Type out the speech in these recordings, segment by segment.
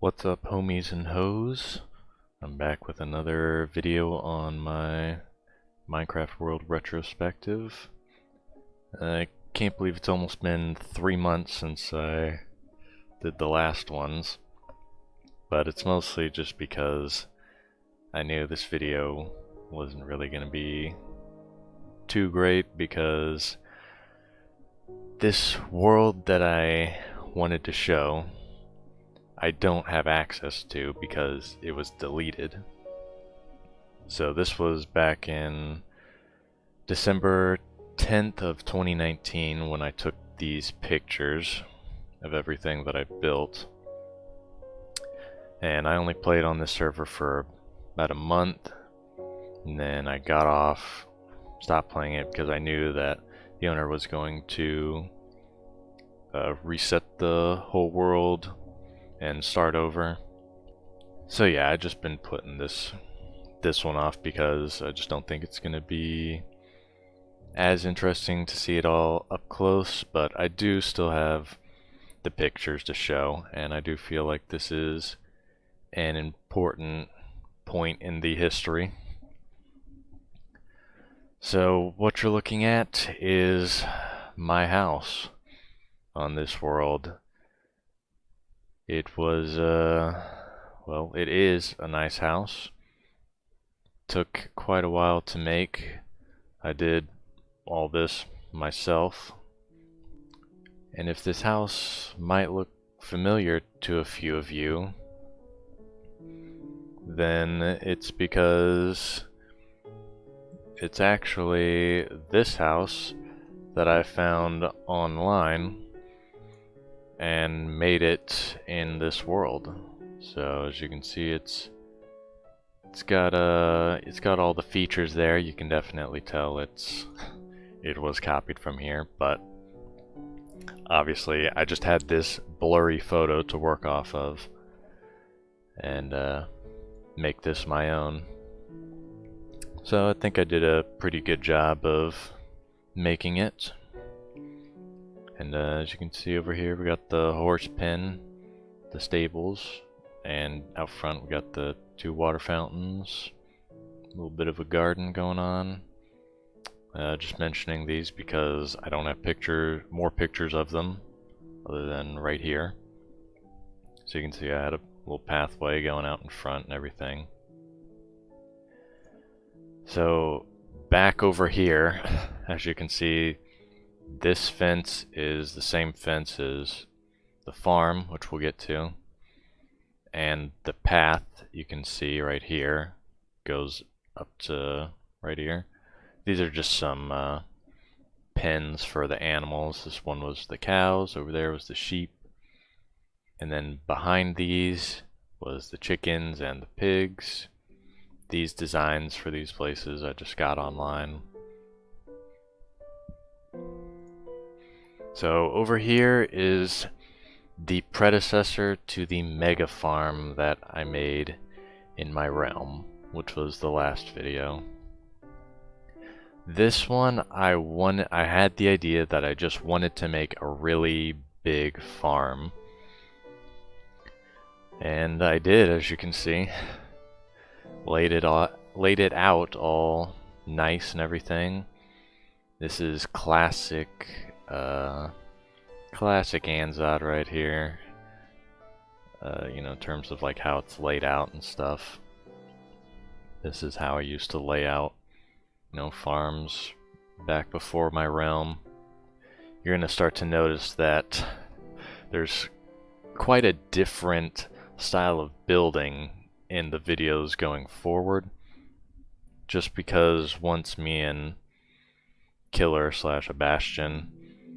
What's up, homies and hoes? I'm back with another video on my Minecraft World Retrospective. I can't believe it's almost been 3 months since I did the last ones, but it's mostly just because I knew this video wasn't really going to be too great, because this world that I wanted to show I don't have access to because it was deleted. So this was back in December 10th of 2019 when I took these pictures of everything that I built. And I only played on this server for about a month, and then I got off, stopped playing it because I knew that the owner was going to reset the whole world and start over. So yeah, I've just been putting this one off because I just don't think it's gonna be as interesting to see it all up close, but I do still have the pictures to show, and I do feel like this is an important point in the history. So what you're looking at is my house on this world. It was, well, it is a nice house. Took quite a while to make. I did all this myself. And if this house might look familiar to a few of you, then it's because it's actually this house that I found online and made it in this world. So as you can see, it's got all the features there. You can definitely tell it was copied from here, but obviously I just had this blurry photo to work off of and make this my own. So I think I did a pretty good job of making it. And as you can see over here, we got the horse pen, the stables, and out front we got the 2 water fountains, a little bit of a garden going on. Just mentioning these because I don't have more pictures of them other than right here. So you can see I had a little pathway going out in front and everything. So back over here, as you can see, this fence is the same fence as the farm, which we'll get to. And the path, you can see right here, goes up to right here. These are just some pens for the animals. This one was the cows, over there was the sheep. And then behind these was the chickens and the pigs. These designs for these places I just got online. So over here is the predecessor to the mega farm that I made in my realm, which was the last video. This one I had the idea that I just wanted to make a really big farm, and I did, as you can see. Laid it out all nice and everything. This is classic Anzod right here. You know, in terms of like how it's laid out and stuff. This is how I used to lay out, you know, farms back before my realm. You're gonna start to notice that there's quite a different style of building in the videos going forward, just because once me and Killer / Sebastian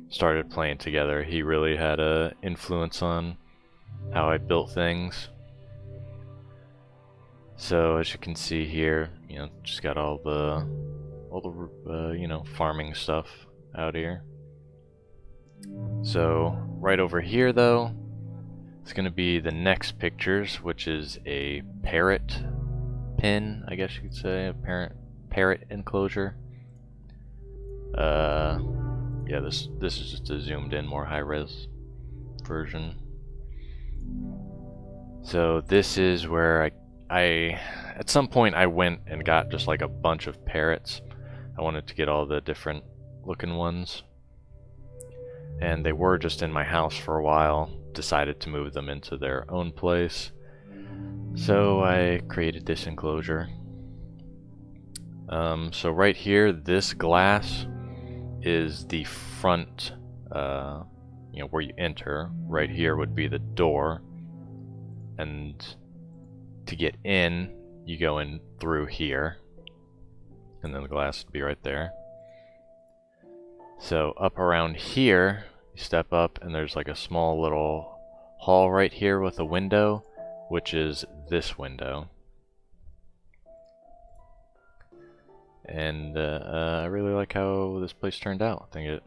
started playing together, he really had a influence on how I built things. So as you can see here, you know, just got all the you know, farming stuff out here. So right over here though, it's gonna be the next pictures, which is a parrot pin, I guess you could say, a parrot enclosure. Yeah, this is just a zoomed in, more high-res version. So this is where I at some point I went and got just like a bunch of parrots. I wanted to get all the different looking ones. And they were just in my house for a while. Decided to move them into their own place. So I created this enclosure. So right here, this glass is the front, where you enter. Right here would be the door. And to get in, you go in through here. And then the glass would be right there. So up around here, you step up and there's like a small little hall right here with a window, which is this window. And I really like how this place turned out. I think it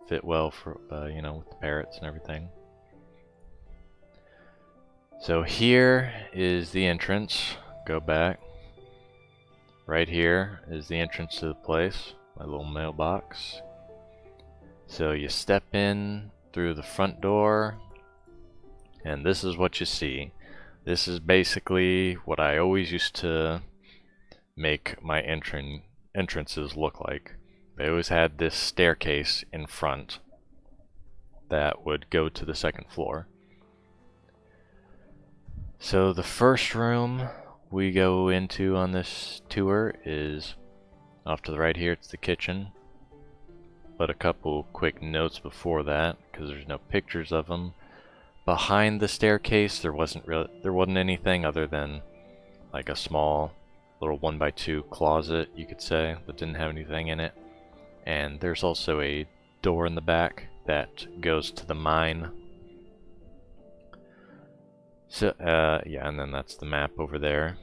fit well for, with the parrots and everything. So here is the entrance. Go back. Right here is the entrance to the place. My little mailbox. So you step in through the front door, and this is what you see. This is basically what I always used to make my entrances look like. They always had this staircase in front that would go to the second floor. So the first room we go into on this tour is off to the right here. It's the kitchen. But a couple quick notes before that, because there's no pictures of them. Behind the staircase, there wasn't anything other than like a small little 1x2 closet, you could say, that didn't have anything in it. And there's also a door in the back that goes to the mine. So, yeah, and then that's the map over there,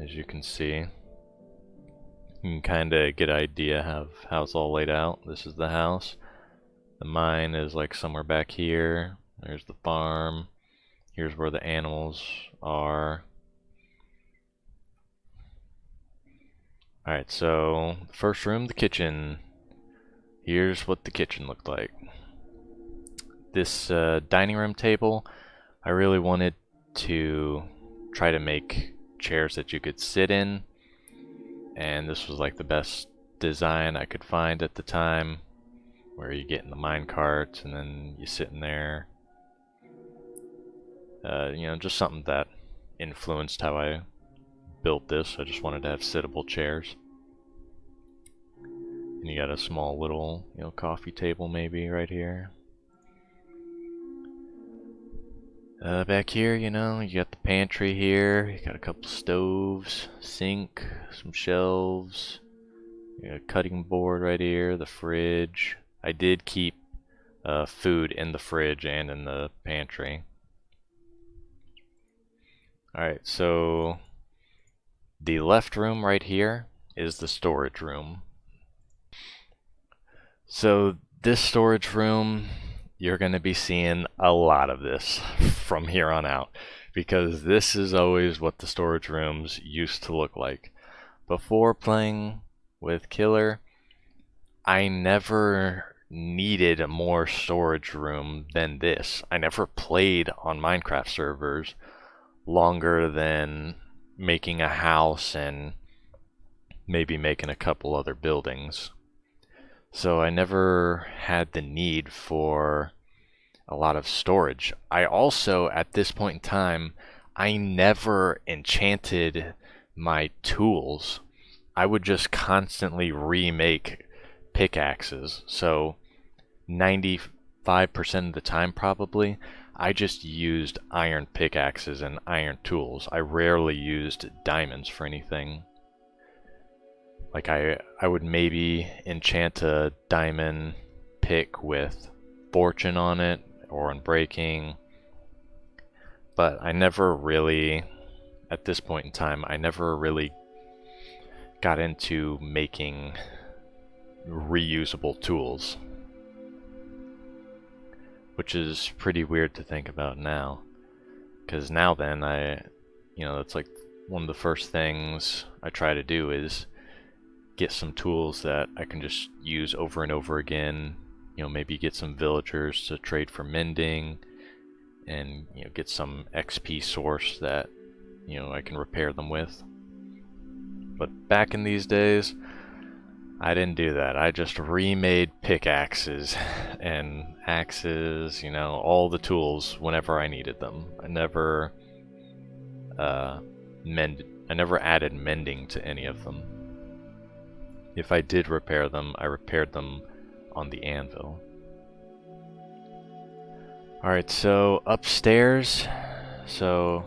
as you can see. You can kind of get an idea of how it's all laid out. This is the house. The mine is like somewhere back here. There's the farm. Here's where the animals are. Alright, so first room, the kitchen. Here's what the kitchen looked like. This dining room table, I really wanted to try to make chairs that you could sit in, and this was like the best design I could find at the time, where you get in the mine cart and then you sit in there. Just something that influenced how I built this. I just wanted to have sittable chairs. And you got a small little, coffee table maybe right here. Back here, you got the pantry here. You got a couple stoves, sink, some shelves. You got a cutting board right here, the fridge. I did keep food in the fridge and in the pantry. Alright, so the left room right here is the storage room. So this storage room, you're going to be seeing a lot of this from here on out, because this is always what the storage rooms used to look like. Before playing with Killer, I never needed a more storage room than this. I never played on Minecraft servers longer than making a house and maybe making a couple other buildings. So I never had the need for a lot of storage. I also, at this point in time, I never enchanted my tools. I would just constantly remake pickaxes. So 95% of the time probably, I just used iron pickaxes and iron tools. I rarely used diamonds for anything. Like I would maybe enchant a diamond pick with fortune on it or unbreaking, but I never really, at this point in time, I never really got into making reusable tools, which is pretty weird to think about now, because now then that's like one of the first things I try to do is get some tools that I can just use over and over again. Maybe get some villagers to trade for mending, and get some XP source that I can repair them with. But back in these days, I didn't do that. I just remade pickaxes and axes, all the tools whenever I needed them. I never I never added mending to any of them. If I did repair them, I repaired them on the anvil. Alright, so upstairs, so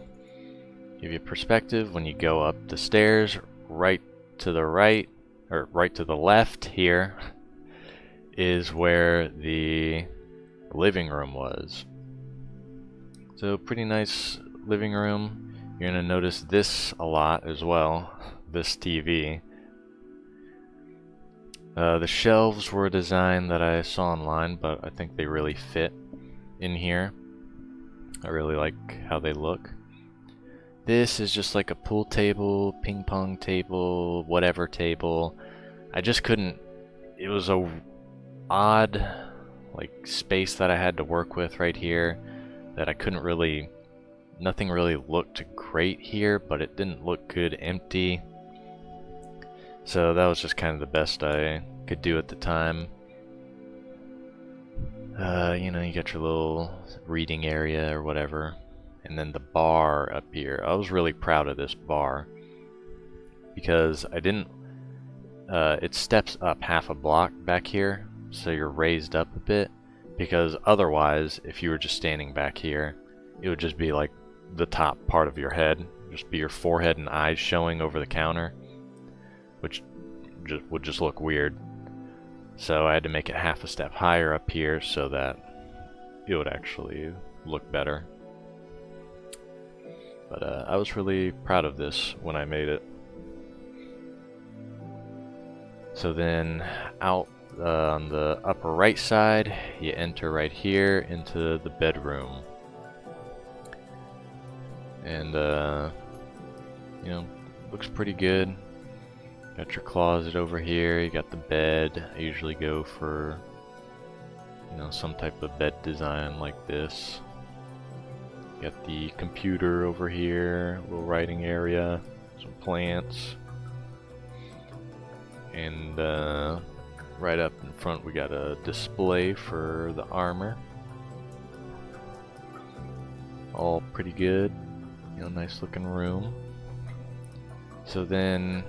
give you perspective, when you go up the stairs, right to the right, or right to the left here, is where the living room was. So pretty nice living room. You're gonna notice this a lot as well, this TV. The shelves were a design that I saw online, but I think they really fit in here. I really like how they look. This is just like a pool table, ping pong table, whatever table. I just couldn't, it was a odd like space that I had to work with right here that I couldn't really, nothing really looked great here, but it didn't look good empty. So that was just kind of the best I could do at the time. You got your little reading area or whatever. And then the bar up here. I was really proud of this bar because I didn't, it steps up half a block back here, so you're raised up a bit, because otherwise, if you were just standing back here, it would just be like the top part of your head, just be your forehead and eyes showing over the counter, which would just look weird. So I had to make it half a step higher up here so that it would actually look better. But I was really proud of this when I made it. So then out on the upper right side, you enter right here into the bedroom. And looks pretty good. Got your closet over here, you got the bed. I usually go for some type of bed design like this. Got the computer over here, a little writing area, some plants. And right up in front we got a display for the armor. All pretty good, nice looking room. So then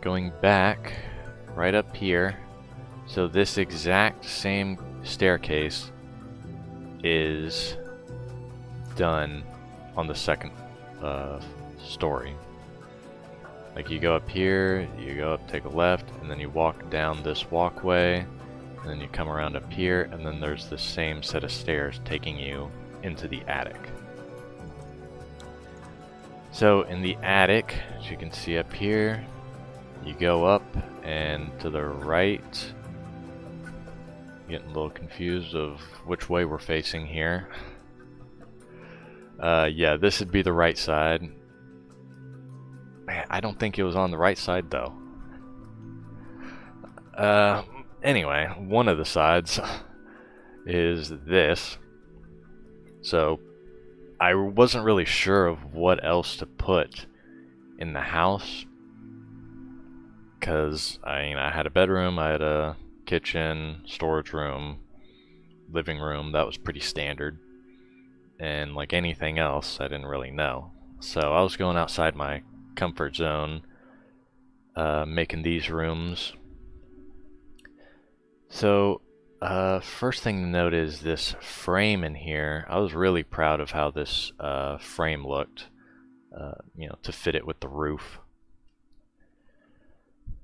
going back right up here, so this exact same staircase is done on the second story. Like you go up here, you go up, take a left, and then you walk down this walkway, and then you come around up here, and then there's the same set of stairs taking you into the attic. So in the attic, as you can see up here, you go up and to the right. Getting a little confused of which way we're facing here. Yeah, this would be the right side. Man, I don't think it was on the right side though. Anyway, one of the sides is this. So I wasn't really sure of what else to put in the house, because I had a bedroom, I had a kitchen, storage room, living room. That was pretty standard, and like anything else I didn't really know. So I was going outside my comfort zone, making these rooms. So first thing to note is this frame in here. I was really proud of how this frame looked, to fit it with the roof.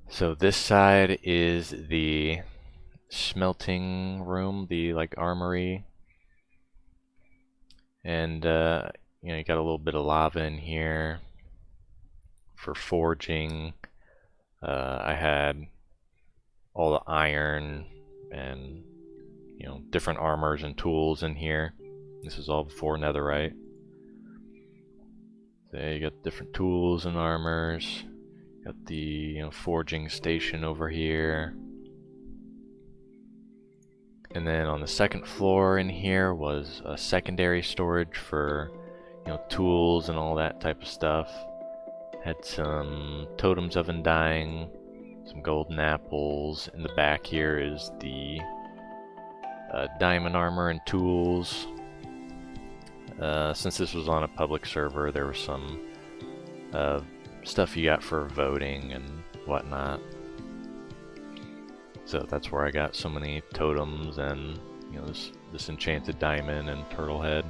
So this side is the smelting room, the like armory, and you got a little bit of lava in here for forging. I had all the iron and different armors and tools in here. This is all before netherite. So you got different tools and armors. Got the forging station over here. And then on the second floor in here was a secondary storage for, tools and all that type of stuff. Had some totems of undying, some golden apples. In the back here is the diamond armor and tools. Since this was on a public server, there was some stuff you got for voting and whatnot. So that's where I got so many totems and this enchanted diamond and turtle head.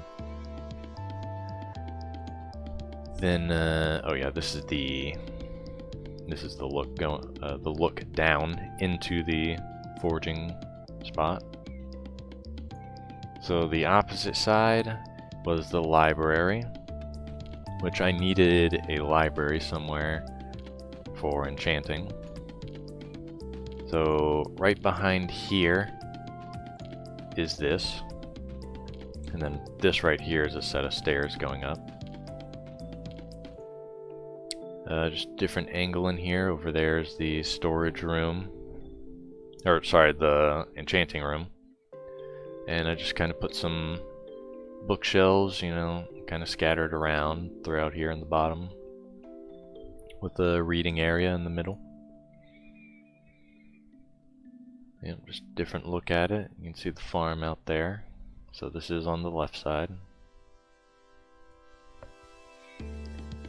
Then oh yeah, this is the look down into the forging spot. So the opposite side was the library, which I needed a library somewhere for enchanting. So right behind here is this, and then this right here is a set of stairs going up. Just different angle in here. Over there is the storage room, or sorry, the enchanting room. And I just kind of put some bookshelves, kind of scattered around throughout here in the bottom, with a reading area in the middle. Just different look at it. You can see the farm out there. So this is on the left side.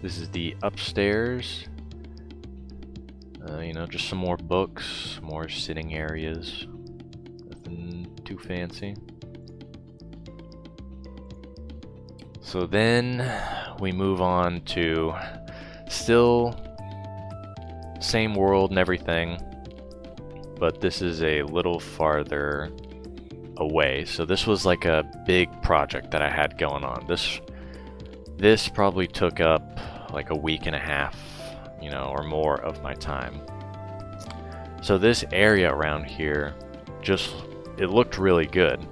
This is the upstairs. Just some more books, more sitting areas. Nothing too fancy. So then we move on to still same world and everything, but this is a little farther away. So this was like a big project that I had going on. This probably took up like a week and a half, or more of my time. So this area around here, it looked really good.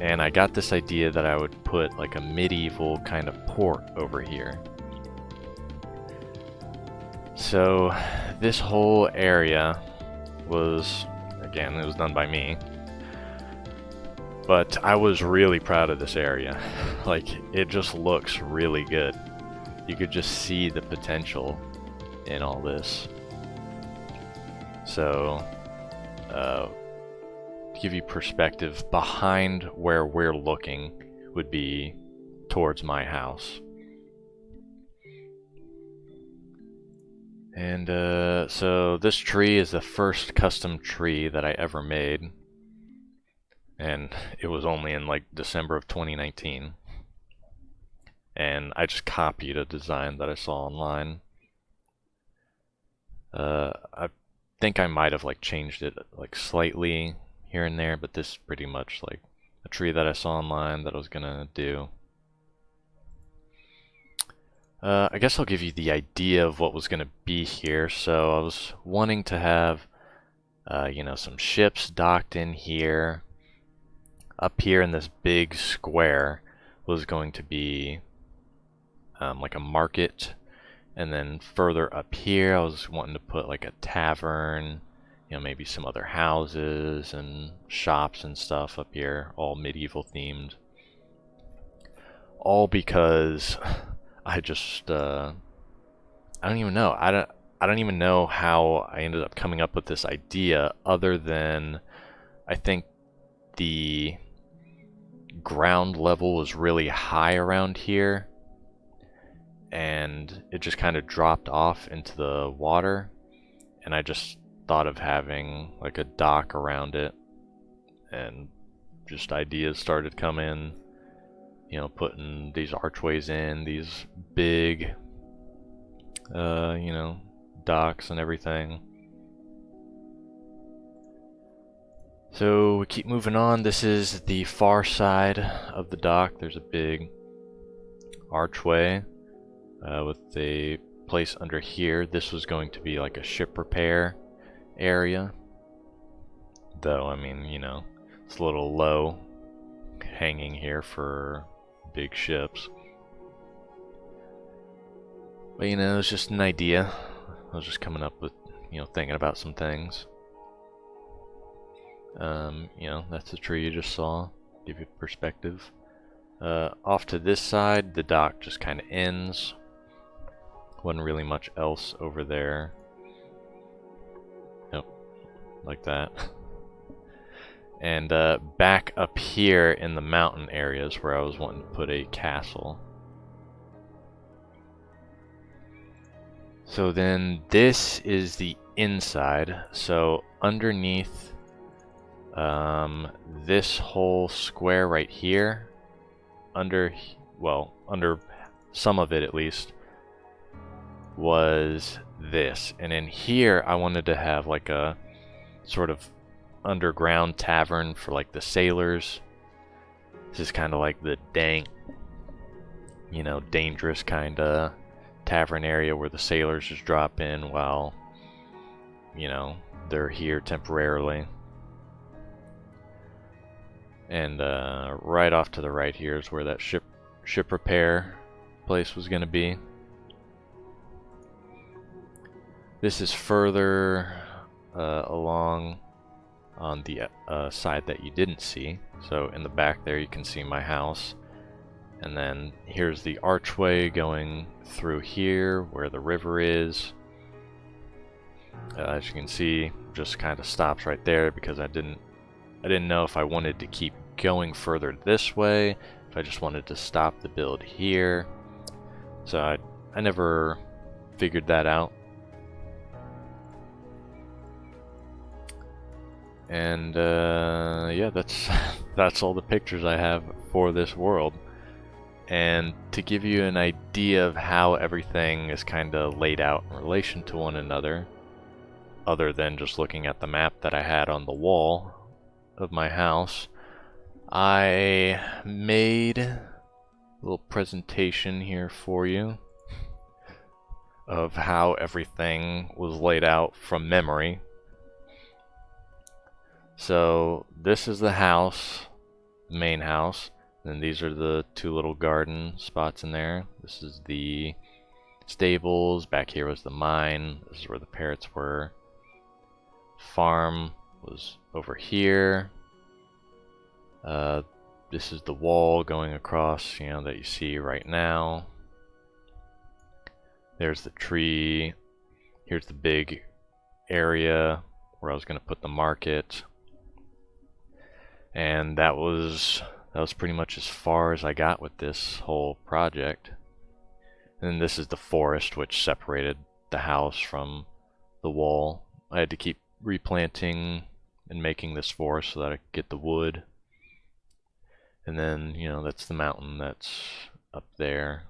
And I got this idea that I would put like a medieval kind of port over here. So this whole area was, again, it was done by me. But I was really proud of this area. Like, it just looks really good. You could just see the potential in all this. So, to give you perspective, behind where we're looking would be towards my house. And so this tree is the first custom tree that I ever made. And it was only in like December of 2019. And I just copied a design that I saw online. I think I might have like changed it like slightly here and there, but this is pretty much like a tree that I saw online that I was gonna do. I guess I'll give you the idea of what was gonna be here. So I was wanting to have some ships docked in here. Up here in this big square was going to be like a market, and then further up here I was wanting to put like a tavern, maybe some other houses and shops and stuff up here, all medieval themed. All because I just I don't even know. I don't even know how I ended up coming up with this idea, other than I think the ground level was really high around here, and it just kind of dropped off into the water, and I just thought of having like a dock around it, and just ideas started coming, putting these archways in, these big docks and everything. So we keep moving on. This is the far side of the dock. There's a big archway with a place under here. This was going to be like a ship repair area. Though, I mean, it's a little low hanging here for big ships. But, it's just an idea. I was just coming up with, thinking about some things. You know, that's the tree you just saw. Give you perspective. Off to this side, the dock just kind of ends. Wasn't really much else over there. Nope, like that. And back up here in the mountain areas where I was wanting to put a castle. So then this is the inside. So underneath this whole square right here, under some of it at least, was this. And in here I wanted to have like a sort of underground tavern for like the sailors. This is kind of like the dank, you know, dangerous kind of tavern area where the sailors just drop in while, you know, they're here temporarily. And right off to the right here is where that ship repair place was going to be. This is further along on the side that you didn't see. So in the back there you can see my house. And then here's the archway going through here where the river is. As you can see, just kind of stops right there because I didn't know if I wanted to keep going further this way, if I just wanted to stop the build here. So I never figured that out. And yeah, that's all the pictures I have for this world. And to give you an idea of how everything is kind of laid out in relation to one another, other than just looking at the map that I had on the wall of my house, I made a little presentation here for you of how everything was laid out from memory. So this is the house, the main house. And these are the two little garden spots in there. This is the stables. Back here was the mine. This is where the parrots were. Farm was over here. This is the wall going across, you know, that you see right now. There's the tree. Here's the big area where I was going to put the market. And that was pretty much as far as I got with this whole project. And this is the forest which separated the house from the wall. I had to keep replanting and making this forest so that I could get the wood. And then, you know, that's the mountain that's up there.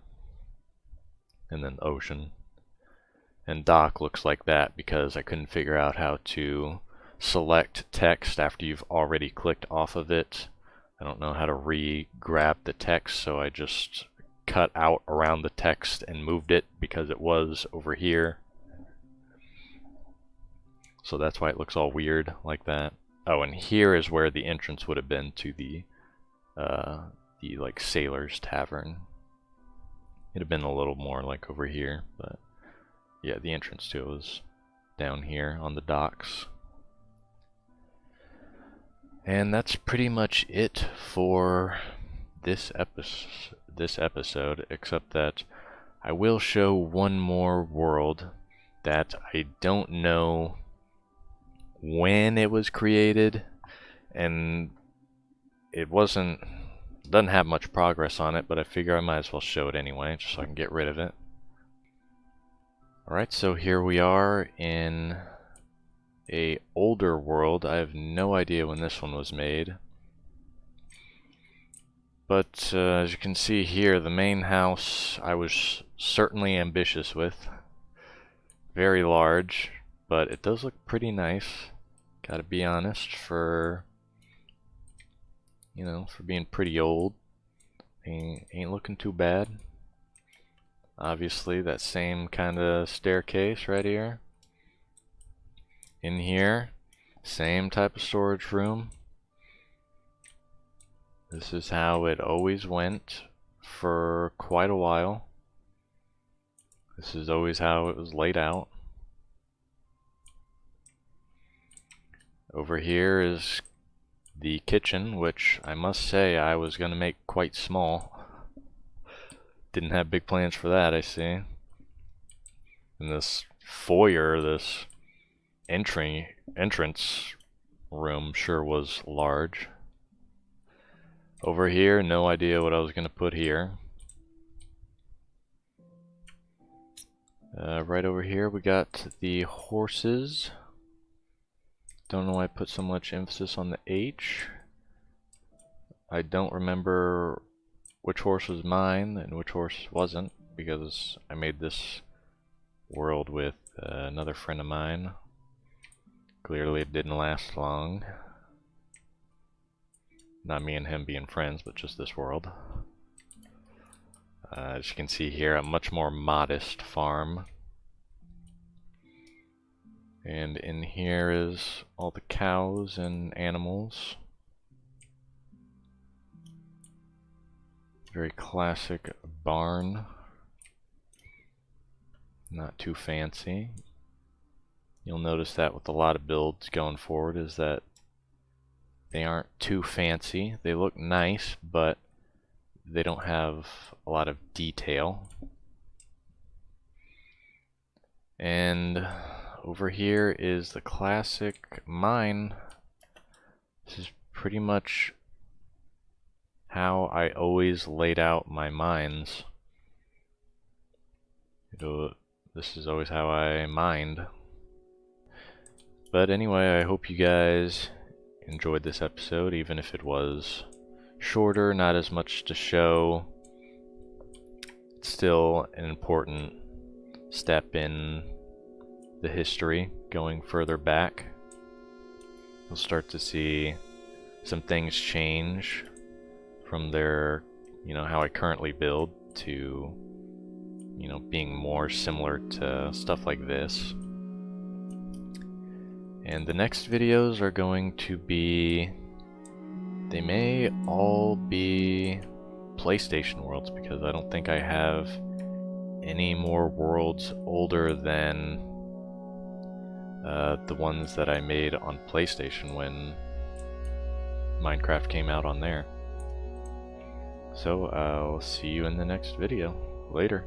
And then the ocean. And dock looks like that because I couldn't figure out how to select text after you've already clicked off of it. I don't know how to re-grab the text, so I just cut out around the text and moved it because it was over here. So that's why it looks all weird like that. Oh, and here is where the entrance would have been to the like sailor's tavern. It'd have been a little more like over here, but yeah, the entrance to it was down here on the docks. And that's pretty much it for this episode, except that I will show one more world that I don't know when it was created, and it doesn't have much progress on it, but I figure I might as well show it anyway, just so I can get rid of it. Alright, so here we are in a older world. I have no idea when this one was made, but as you can see here, the main house I was certainly ambitious with. Very large, but it does look pretty nice, gotta be honest, for, you know, for being pretty old. Ain't looking too bad. Obviously that same kind of staircase right here. In here, same type of storage room. This is how it always went for quite a while. This is always how it was laid out. Over here is the kitchen, which I must say I was going to make quite small. Didn't have big plans for that, I see. And this foyer, this entrance room sure was large. Over here, no idea what I was going to put here. Right over here we got the horses. Don't know why I put so much emphasis on the H. I don't remember which horse was mine and which horse wasn't, because I made this world with another friend of mine. Clearly it didn't last long. Not me and him being friends, but just this world. As you can see here, a much more modest farm. And in here is all the cows and animals. Very classic barn. Not too fancy. You'll notice that with a lot of builds going forward is that they aren't too fancy. They look nice, but they don't have a lot of detail. And over here is the classic mine. This is pretty much how I always laid out my mines. This is always how I mined. But anyway, I hope you guys enjoyed this episode, even if it was shorter, not as much to show. It's still an important step in the history, going further back. You'll start to see some things change from their, how I currently build to, being more similar to stuff like this. And the next videos are going to be, they may all be PlayStation worlds, because I don't think I have any more worlds older than the ones that I made on PlayStation when Minecraft came out on there. So I'll see you in the next video. Later.